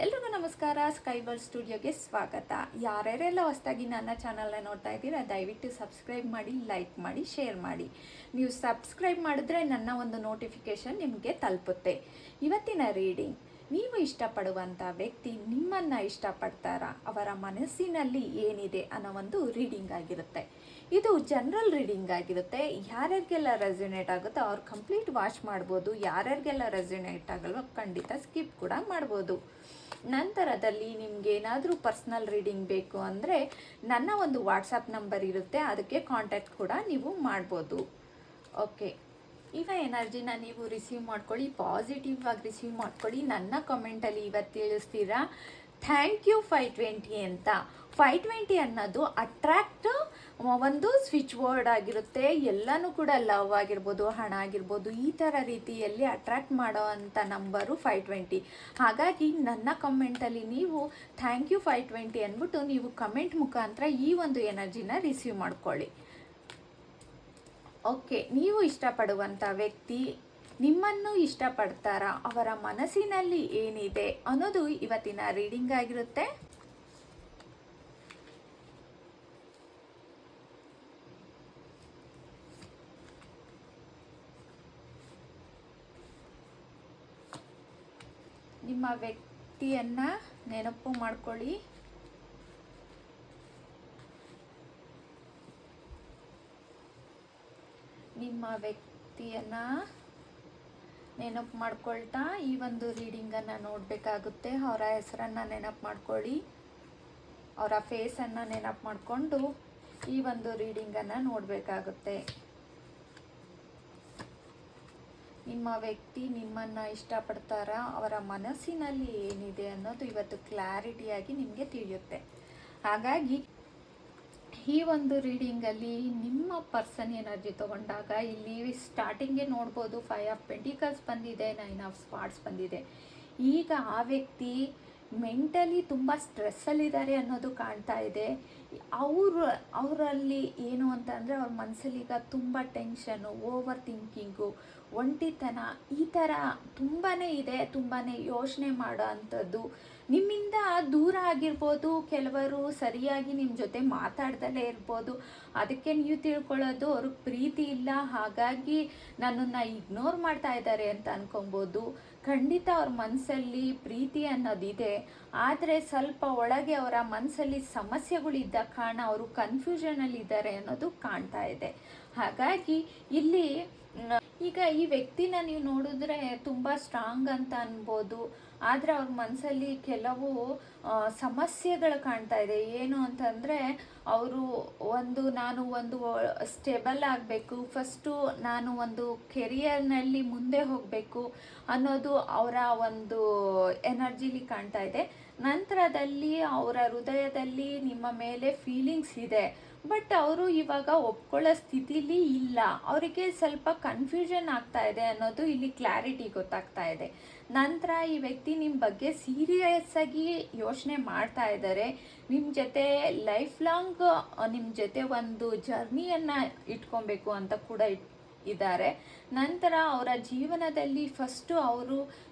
ಎಲ್ರಿಗೂ ನಮಸ್ಕಾರ. ಸ್ಕೈಬರ್ಡ್ ಸ್ಟುಡಿಯೋಗೆ ಸ್ವಾಗತ. ಯಾರ್ಯಾರೆಲ್ಲ ಹೊಸದಾಗಿ ನನ್ನ ಚಾನಲ್ನ ನೋಡ್ತಾ ಇದ್ದೀರಾ, ದಯವಿಟ್ಟು ಸಬ್ಸ್ಕ್ರೈಬ್ ಮಾಡಿ, ಲೈಕ್ ಮಾಡಿ, ಶೇರ್ ಮಾಡಿ. ನೀವು ಸಬ್ಸ್ಕ್ರೈಬ್ ಮಾಡಿದ್ರೆ ನನ್ನ ಒಂದು ನೋಟಿಫಿಕೇಷನ್ ನಿಮಗೆ ತಲುಪುತ್ತೆ. ಇವತ್ತಿನ ರೀಡಿಂಗ್, ನೀವು ಇಷ್ಟಪಡುವಂಥ ವ್ಯಕ್ತಿ ನಿಮ್ಮನ್ನು ಇಷ್ಟಪಡ್ತಾರಾ, ಅವರ ಮನಸ್ಸಿನಲ್ಲಿ ಏನಿದೆ ಅನ್ನೋ ಒಂದು ರೀಡಿಂಗ್ ಆಗಿರುತ್ತೆ. ಇದು ಜನರಲ್ ರೀಡಿಂಗ್ ಆಗಿರುತ್ತೆ. ಯಾರ್ಯಾರಿಗೆಲ್ಲ ರೆಸೊನೇಟ್ ಆಗುತ್ತೋ ಅವ್ರು ಕಂಪ್ಲೀಟ್ ವಾಚ್ ಮಾಡ್ಬೋದು. ಯಾರ್ಯಾರಿಗೆಲ್ಲ ರೆಸೊನೇಟ್ ಆಗಲ್ವೋ ಖಂಡಿತ ಸ್ಕಿಪ್ ಕೂಡ ಮಾಡ್ಬೋದು. ನಂತರದಲ್ಲಿ ನಿಮ್ಗೆ ಏನಾದರೂ ಪರ್ಸ್ನಲ್ ರೀಡಿಂಗ್ ಬೇಕು ಅಂದರೆ ನನ್ನ ಒಂದು ವಾಟ್ಸಪ್ ನಂಬರ್ ಇರುತ್ತೆ, ಅದಕ್ಕೆ ಕಾಂಟ್ಯಾಕ್ಟ್ ಕೂಡ ನೀವು ಮಾಡ್ಬೋದು. ಓಕೆ, ಈಗ ಎನರ್ಜಿನ ನೀವು ರಿಸೀವ್ ಮಾಡ್ಕೊಳ್ಳಿ, ಪಾಸಿಟಿವ್ ಆಗಿ ರಿಸೀವ್ ಮಾಡ್ಕೊಳ್ಳಿ. ನನ್ನ ಕಮೆಂಟಲ್ಲಿ ಇವತ್ತು ತಿಳಿಸ್ತೀರಾ ಥ್ಯಾಂಕ್ ಯು 520 ಅಂತ. 520 ಅನ್ನೋದು ಅಟ್ರಾಕ್ಟ್ ಒಂದು ಸ್ವಿಚ್ ವರ್ಡ್ ಆಗಿರುತ್ತೆ. ಎಲ್ಲನೂ ಕೂಡ ಲವ್ ಆಗಿರ್ಬೋದು, ಹಣ ಆಗಿರ್ಬೋದು, ಈ ಥರ ರೀತಿಯಲ್ಲಿ ಅಟ್ರಾಕ್ಟ್ ಮಾಡೋ ಅಂಥ ನಂಬರು 520. ಹಾಗಾಗಿ ನನ್ನ ಕಮೆಂಟಲ್ಲಿ ನೀವು ಥ್ಯಾಂಕ್ ಯು 520 ಅಂದ್ಬಿಟ್ಟು ನೀವು ಕಮೆಂಟ್ ಮುಖಾಂತರ ಈ ಒಂದು ಎನರ್ಜಿನ ರಿಸೀವ್ ಮಾಡ್ಕೊಳ್ಳಿ. ಓಕೆ, ನೀವು ಇಷ್ಟಪಡುವಂಥ ವ್ಯಕ್ತಿ ನಿಮ್ಮನ್ನು ಇಷ್ಟಪಡ್ತಾರಾ, ಅವರ ಮನಸ್ಸಿನಲ್ಲಿ ಏನಿದೆ ಅನ್ನೋದು ಇವತ್ತಿನ ರೀಡಿಂಗ್ ಆಗಿರುತ್ತೆ. ನಿಮ್ಮ ವ್ಯಕ್ತಿಯನ್ನ ನೆನಪು ಮಾಡ್ಕೊಳ್ಳಿ. ನಿಮ್ಮ ವ್ಯಕ್ತಿಯನ್ನ ನೆನಪು ಮಾಡ್ಕೊಳ್ತಾ ಈ ಒಂದು ರೀಡಿಂಗನ್ನು ನೋಡಬೇಕಾಗುತ್ತೆ. ಅವರ ಹೆಸರನ್ನು ನೆನಪು ಮಾಡ್ಕೊಳ್ಳಿ, ಅವರ ಫೇಸನ್ನು ನೆನಪು ಮಾಡಿಕೊಂಡು ಈ ಒಂದು ರೀಡಿಂಗನ್ನು ನೋಡಬೇಕಾಗುತ್ತೆ. ನಿಮ್ಮ ವ್ಯಕ್ತಿ ನಿಮ್ಮನ್ನು ಇಷ್ಟಪಡ್ತಾರಾ, ಅವರ ಮನಸ್ಸಿನಲ್ಲಿ ಏನಿದೆ ಅನ್ನೋದು ಇವತ್ತು ಕ್ಲಾರಿಟಿಯಾಗಿ ನಿಮಗೆ ತಿಳಿಯುತ್ತೆ. ಹಾಗಾಗಿ ಈ ಒಂದು ರೀಡಿಂಗಲ್ಲಿ ನಿಮ್ಮ ಪರ್ಸನ್ ಎನರ್ಜಿ ತೊಗೊಂಡಾಗ ಇಲ್ಲಿ ಸ್ಟಾರ್ಟಿಂಗೇ ನೋಡ್ಬೋದು 5 ಆಫ್ ಪೆಂಟಿಕಲ್ಸ್ ಬಂದಿದೆ, 9 ಆಫ್ ಸ್ಪಾಟ್ಸ್ ಬಂದಿದೆ. ಈಗ ಆ ವ್ಯಕ್ತಿ ಮೆಂಟಲಿ ತುಂಬ ಸ್ಟ್ರೆಸ್ಸಲ್ಲಿದ್ದಾರೆ ಅನ್ನೋದು ಕಾಣ್ತಾ ಇದೆ. ಅವರಲ್ಲಿ ಏನು ಅಂತ ಅಂದರೆ ಅವ್ರ ಮನಸ್ಸಲ್ಲಿ ಈಗ ತುಂಬ ಟೆನ್ಷನ್ನು, ಓವರ್ ಥಿಂಕಿಂಗು, ಒಂಟಿತನ ಈ ಥರ ತುಂಬಾ ಇದೆ. ತುಂಬಾ ಯೋಚನೆ ಮಾಡೋ ಅಂಥದ್ದು, ನಿಮ್ಮಿಂದ ದೂರ ಆಗಿರ್ಬೋದು. ಕೆಲವರು ಸರಿಯಾಗಿ ನಿಮ್ಮ ಜೊತೆ ಮಾತಾಡ್ದಲೇ ಇರ್ಬೋದು. ಅದಕ್ಕೆ ನೀವು ತಿಳ್ಕೊಳ್ಳೋದು ಅವ್ರಿಗೆ ಪ್ರೀತಿ ಇಲ್ಲ, ಹಾಗಾಗಿ ನನ್ನನ್ನು ಇಗ್ನೋರ್ ಮಾಡ್ತಾ ಇದ್ದಾರೆ ಅಂತ ಅನ್ಕೊಬೋದು. ಖಂಡಿತ ಅವ್ರ ಮನಸ್ಸಲ್ಲಿ ಪ್ರೀತಿ ಅನ್ನೋದಿದೆ, ಆದರೆ ಸ್ವಲ್ಪ ಒಳಗೆ ಅವರ ಮನಸ್ಸಲ್ಲಿ ಸಮಸ್ಯೆಗಳಿದ್ದ ಕಾರಣ ಅವರು ಕನ್ಫ್ಯೂಷನಲ್ಲಿದ್ದಾರೆ ಅನ್ನೋದು ಕಾಣ್ತಾ ಇದೆ. ಹಾಗಾಗಿ ಇಲ್ಲಿ ಈಗ ಈ ವ್ಯಕ್ತಿನ ನೀವು ನೋಡಿದ್ರೆ ತುಂಬ ಸ್ಟ್ರಾಂಗ್ ಅಂತ ಅನ್ಬೋದು, ಆದರೆ ಅವ್ರ ಮನಸ್ಸಲ್ಲಿ ಕೆಲವು ಸಮಸ್ಯೆಗಳು ಕಾಣ್ತಾ ಇದೆ. ಏನು ಅಂತಂದರೆ ಅವರು ನಾನು ಒಂದು ಸ್ಟೇಬಲ್ ಆಗಬೇಕು, ಫಸ್ಟು ನಾನು ಒಂದು ಕೆರಿಯರ್ನಲ್ಲಿ ಮುಂದೆ ಹೋಗಬೇಕು ಅನ್ನೋದು ಅವರ ಒಂದು ಎನರ್ಜಿಲಿ ಕಾಣ್ತಾ ಇದೆ. ನಂತರದಲ್ಲಿ ಅವರ ಹೃದಯದಲ್ಲಿ ನಿಮ್ಮ ಮೇಲೆ ಫೀಲಿಂಗ್ಸ್ ಇದೆ, ಬಟ್ ಅವರು ಇವಾಗ ಒಪ್ಕೊಳ್ಳೋ ಸ್ಥಿತಿಲಿ ಇಲ್ಲ. ಅವರಿಗೆ ಸ್ವಲ್ಪ ಕನ್ಫ್ಯೂಷನ್ ಆಗ್ತಾ ಇದೆ ಅನ್ನೋದು ಇಲ್ಲಿ ಕ್ಲಾರಿಟಿ ಗೊತ್ತಾಗ್ತಾ ಇದೆ. ನಂತರ ಈ ವ್ಯಕ್ತಿ ನಿಮ್ಮ ಬಗ್ಗೆ ಸೀರಿಯಸ್ ಆಗಿ ಯೋಚನೆ ಮಾಡ್ತಾ ಇದ್ದಾರೆ. ನಿಮ್ಮ ಜೊತೆ ಲೈಫ್ ಲಾಂಗ್ ನಿಮ್ಮ ಜೊತೆ ಒಂದು ಜರ್ನಿಯನ್ನು ಇಟ್ಕೊಬೇಕು ಅಂತ ಕೂಡ ಇದ್ದಾರೆ. ನಂತರ ಅವರ ಜೀವನದಲ್ಲಿ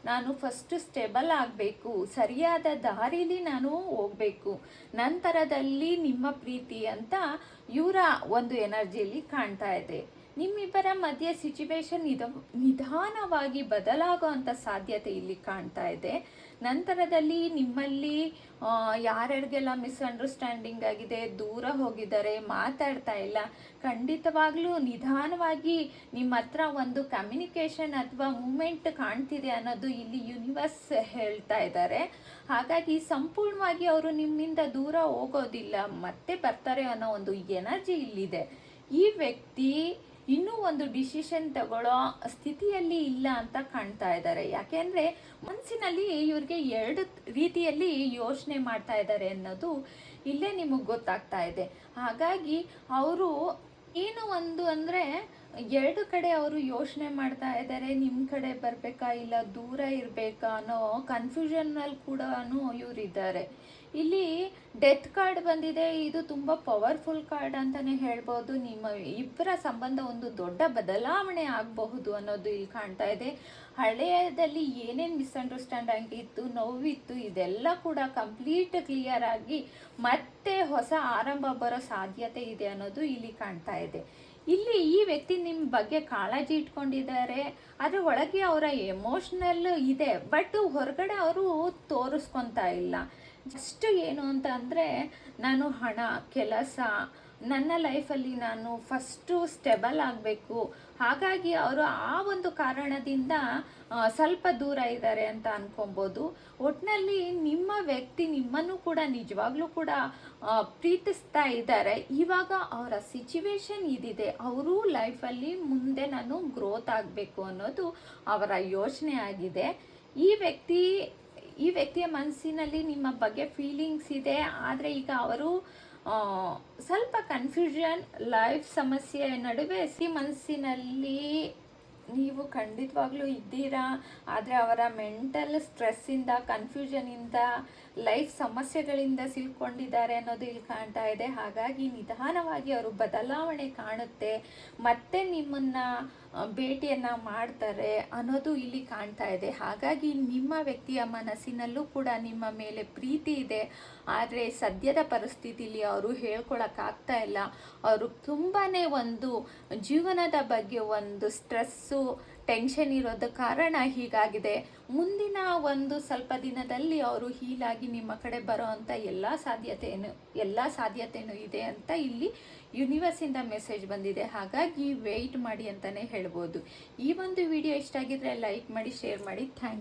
ನಾನು ಫಸ್ಟು ಸ್ಟೇಬಲ್ ಆಗಬೇಕು, ಸರಿಯಾದ ದಾರಿಲಿ ನಾನು ಹೋಗಬೇಕು, ನಂತರದಲ್ಲಿ ನಿಮ್ಮ ಪ್ರೀತಿ ಅಂತ ಇವರ ಒಂದು ಎನರ್ಜಿಯಲ್ಲಿ ಕಾಣ್ತಾ ಇದೆ. ನಿಮ್ಮಿಬ್ಬರ ಮಧ್ಯೆ ಸಿಚುವೇಶನ್ ನಿಧಾನವಾಗಿ ಬದಲಾಗೋ ಅಂಥ ಸಾಧ್ಯತೆ ಇಲ್ಲಿ ಕಾಣ್ತಾ ಇದೆ. ನಂತರದಲ್ಲಿ ನಿಮ್ಮಲ್ಲಿ ಯಾರ್ಯಾರಿಗೆಲ್ಲ ಮಿಸ್ಅಂಡರ್ಸ್ಟ್ಯಾಂಡಿಂಗ್ ಆಗಿದೆ, ದೂರ ಹೋಗಿದ್ದಾರೆ, ಮಾತಾಡ್ತಾ ಇಲ್ಲ, ಖಂಡಿತವಾಗ್ಲೂ ನಿಧಾನವಾಗಿ ನಿಮ್ಮ ಹತ್ರ ಒಂದು ಕಮ್ಯುನಿಕೇಷನ್ ಅಥವಾ ಮೂಮೆಂಟ್ ಕಾಣ್ತಿದೆ ಅನ್ನೋದು ಇಲ್ಲಿ ಯೂನಿವರ್ಸ್ ಹೇಳ್ತಾ ಇದ್ದಾರೆ. ಹಾಗಾಗಿ ಸಂಪೂರ್ಣವಾಗಿ ಅವರು ನಿಮ್ಮಿಂದ ದೂರ ಹೋಗೋದಿಲ್ಲ, ಮತ್ತೆ ಬರ್ತಾರೆ ಅನ್ನೋ ಒಂದು ಎನರ್ಜಿ ಇಲ್ಲಿದೆ. ಈ ವ್ಯಕ್ತಿ ಇನ್ನೂ ಒಂದು ಡಿಸಿಷನ್ ತಗೊಳ್ಳೋ ಸ್ಥಿತಿಯಲ್ಲಿ ಇಲ್ಲ ಅಂತ ಕಾಣ್ತಾ ಇದ್ದಾರೆ. ಯಾಕೆಂದರೆ ಮನಸ್ಸಿನಲ್ಲಿ ಇವ್ರಿಗೆ 2 ರೀತಿಯಲ್ಲಿ ಯೋಚನೆ ಮಾಡ್ತಾ ಇದ್ದಾರೆ ಅನ್ನೋದು ಇಲ್ಲೇ ನಿಮಗೆ ಗೊತ್ತಾಗ್ತಾ ಇದೆ. ಹಾಗಾಗಿ ಅವರು ಏನು ಒಂದು ಅಂದರೆ ಎರಡು ಕಡೆ ಅವರು ಯೋಚನೆ ಮಾಡ್ತಾ ಇದ್ದಾರೆ, ನಿಮ್ಮ ಕಡೆ ಬರಬೇಕಾ ಇಲ್ಲ ದೂರ ಇರಬೇಕಾ ಅನ್ನೋ ಕನ್ಫ್ಯೂಷನ್ನಲ್ಲಿ ಕೂಡ ಇವರಿದ್ದಾರೆ. ಇಲ್ಲಿ ಡೆತ್ ಕಾರ್ಡ್ ಬಂದಿದೆ, ಇದು ತುಂಬ ಪವರ್ಫುಲ್ ಕಾರ್ಡ್ ಅಂತಲೇ ಹೇಳ್ಬೋದು. ನಿಮ್ಮ ಇಬ್ಬರ ಸಂಬಂಧ ಒಂದು ದೊಡ್ಡ ಬದಲಾವಣೆ ಆಗಬಹುದು ಅನ್ನೋದು ಇಲ್ಲಿ ಕಾಣ್ತಾ ಇದೆ. ಹಳೆಯದಲ್ಲಿ ಏನೇನು ಮಿಸ್ಅಂಡರ್ಸ್ಟ್ಯಾಂಡಿಂಗ್ ಇತ್ತು, ನೋವಿತ್ತು, ಇದೆಲ್ಲ ಕೂಡ ಕಂಪ್ಲೀಟ್ ಕ್ಲಿಯರ್ ಆಗಿ ಮತ್ತೆ ಹೊಸ ಆರಂಭ ಬರೋ ಸಾಧ್ಯತೆ ಇದೆ ಅನ್ನೋದು ಇಲ್ಲಿ ಕಾಣ್ತಾ ಇದೆ. ಇಲ್ಲಿ ಈ ವ್ಯಕ್ತಿ ನಿಮ್ಮ ಬಗ್ಗೆ ಕಾಳಜಿ ಇಟ್ಕೊಂಡಿದ್ದಾರೆ, ಆದರೆ ಒಳಗೆ ಅವರ ಎಮೋಷ್ನಲ್ ಇದೆ, ಬಟ್ ಹೊರಗಡೆ ಅವರು ತೋರಿಸ್ಕೊತಾ ಇಲ್ಲ. ಜಸ್ಟ್ ಏನು ಅಂತ ಅಂದರೆ, ನಾನು ಹಣ, ಕೆಲಸ, ನನ್ನ ಲೈಫಲ್ಲಿ ನಾನು ಫಸ್ಟು ಸ್ಟೆಬಲ್ ಆಗಬೇಕು, ಹಾಗಾಗಿ ಅವರು ಆ ಒಂದು ಕಾರಣದಿಂದ ಸ್ವಲ್ಪ ದೂರ ಇದ್ದಾರೆ ಅಂತ ಅನ್ಕೊಬೋದು. ಒಟ್ಟಿನಲ್ಲಿ ನಿಮ್ಮ ವ್ಯಕ್ತಿ ನಿಮ್ಮನ್ನು ಕೂಡ ನಿಜವಾಗ್ಲೂ ಕೂಡ ಪ್ರೀತಿಸ್ತಾ ಇದ್ದಾರೆ. ಇವಾಗ ಅವರ ಸಿಚುವೇಶನ್ ಇದಿದೆ, ಅವರೂ ಲೈಫಲ್ಲಿ ಮುಂದೆ ನಾನು ಗ್ರೋತ್ ಆಗಬೇಕು ಅನ್ನೋದು ಅವರ ಯೋಚನೆ ಆಗಿದೆ. ಈ ವ್ಯಕ್ತಿಯ ಮನಸ್ಸಿನಲ್ಲಿ ನಿಮ್ಮ ಬಗ್ಗೆ ಫೀಲಿಂಗ್ಸ್ ಇದೆ, ಆದರೆ ಈಗ ಅವರು ಸ್ವಲ್ಪ ಕನ್ಫ್ಯೂಷನ್, ಲೈಫ್ ಸಮಸ್ಯೆ ನಡುವೆ ಮನಸ್ಸಿನಲ್ಲಿ ನೀವು ಖಂಡಿತವಾಗ್ಲೂ ಇದ್ದೀರಾ. ಆದರೆ ಅವರ ಮೆಂಟಲ್ ಸ್ಟ್ರೆಸ್ಸಿಂದ, ಕನ್ಫ್ಯೂಷನಿಂದ, ಲೈಫ್ ಸಮಸ್ಯೆಗಳಿಂದ ಸಿಲ್ಕೊಂಡಿದ್ದಾರೆ ಅನ್ನೋದು ಇಲ್ಲಿ ಕಾಣ್ತಾ ಇದೆ. ಹಾಗಾಗಿ ನಿಧಾನವಾಗಿ ಅವರು ಬದಲಾವಣೆ ಕಾಣುತ್ತೆ, ಮತ್ತೆ ನಿಮ್ಮನ್ನು ಭೇಟಿಯನ್ನು ಮಾಡ್ತಾರೆ ಅನ್ನೋದು ಇಲ್ಲಿ ಕಾಣ್ತಾ ಇದೆ. ಹಾಗಾಗಿ ನಿಮ್ಮ ವ್ಯಕ್ತಿಯ ಮನಸ್ಸಿನಲ್ಲೂ ಕೂಡ ನಿಮ್ಮ ಮೇಲೆ ಪ್ರೀತಿ ಇದೆ, ಆದರೆ ಸದ್ಯದ ಪರಿಸ್ಥಿತಿಯಲ್ಲಿ ಅವರು ಹೇಳ್ಕೊಳಕ್ಕಾಗ್ತಾ ಇಲ್ಲ. ಅವರು ತುಂಬಾ ಒಂದು ಜೀವನದ ಬಗ್ಗೆ ಒಂದು ಸ್ಟ್ರೆಸ್ಸು, ಟೆನ್ಷನ್ ಇರೋದ ಕಾರಣ ಹೀಗಾಗಿದೆ. ಮುಂದಿನ ಒಂದು ಸ್ವಲ್ಪ ದಿನದಲ್ಲಿ ಅವರು ಹೀಲಾಗಿ ನಿಮ್ಮ ಕಡೆ ಬರೋ ಅಂಥ ಎಲ್ಲ ಸಾಧ್ಯತೆಯೂ ಇದೆ ಅಂತ ಇಲ್ಲಿ ಯೂನಿವರ್ಸಿಂದ ಮೆಸೇಜ್ ಬಂದಿದೆ. ಹಾಗಾಗಿ ವೆಯ್ಟ್ ಮಾಡಿ ಅಂತಲೇ ಹೇಳ್ಬೋದು. ಈ ಒಂದು ವಿಡಿಯೋ ಇಷ್ಟ ಆಗಿದ್ರೆ ಲೈಕ್ ಮಾಡಿ, ಶೇರ್ ಮಾಡಿ. Thank you.